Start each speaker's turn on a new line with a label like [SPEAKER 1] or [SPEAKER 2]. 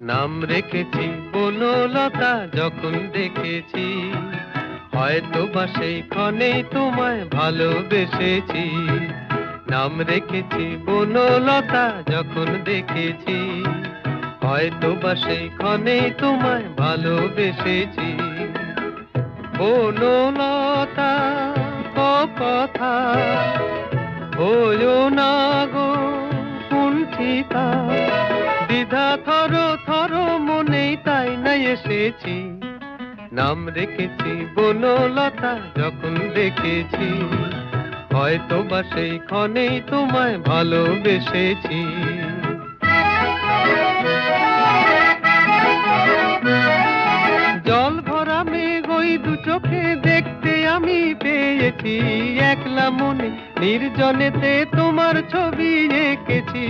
[SPEAKER 1] নাম রেখেছি বনলতা যখন দেখেছি, হয়তো বা সেই ক্ষণেই তোমায় ভালোবেসেছি। নাম রেখেছি বনলতা যখন দেখেছি, হয়তো বা সেই ক্ষণেই তোমায় ভালোবেসেছি। বনলতা কথা হইও না গো কুণ্ঠিতা, দ্বিধা থর থর মনেই তাই না এসেছি। নাম রেখেছি বনলতা যখন দেখেছি, হয়তো বা সেই ক্ষণেই তোমায় ভালোবেসেছি। জল ভরা মেঘ ওই দু চোখে দেখতে আমি পেয়েছি, একলা মনে নির্জনেতে তোমার ছবি এঁকেছি।